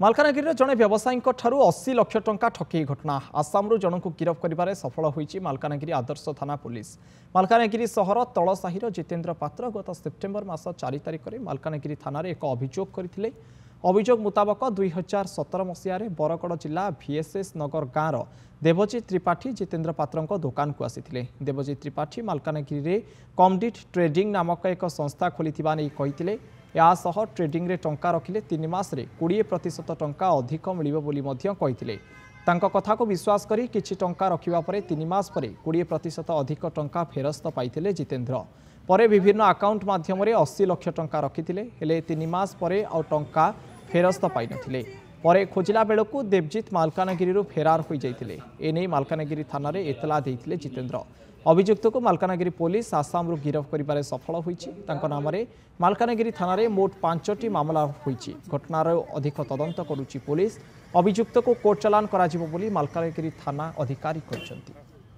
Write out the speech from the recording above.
मालकानगिरी जड़े व्यवसायी 80 लाख टंका ठकई घटना आसामरू जन को गिरफ्त कर सफल होईची मालकानगिरी आदर्श थाना पुलिस। मालकानगिरी सहर तलसाहीर जितेन्द्र पात्र गत सेप्टेम्बर मास 4 तारिख में मालकानगिरी थाना एक अभियोग करथिले। अभियोग मुताबक 2017 मसीह बरगड़ जिला VSS नगर गाँवर देवजीत त्रिपाठी जितेन्द्र पात्र दुकान को आसीथिले। देवजीत त्रिपाठी मालकानगिरी कमडिट ट्रेडिंग नामक एक संस्था खोलिथिबा नै कहिथिले। यासह ट्रेडिंग रे टंका रखिले 3 मासरे 20% टंका अधिक मिलिबो बोली मध्य कहिथिले। तांको कथा को विश्वास करी किछि टंका रखिबा परे 3 मास परे 20% अधिक टंका फेरस्त पाइथिले जितेन्द्र। परे विभिन्न अकाउंट माध्यम रे 80 लाख टंका रखिथिले हेले 3 मास परे आ टंका फेरस्त पाइ नथिले। परे खोजिला बेलकु देवजीत मालकानगिरी फेरार हो जाइथिले। एने मालकानगिरी थाना रे एतला देइथिले जितेन्द्र। अभियुक्त को मालकानगिरी पुलिस आसाम गिरफ्त कर सफल होईची। तांको नाम रे मालकानगिरी थाना रे मोट 5टी मामला होईची। घटनार अधिक तदंत करुची पुलिस। अभियुक्त को कोर्ट चालान करा जिवो बोली मालकानगिरी थाना अधिकारी कहछंती।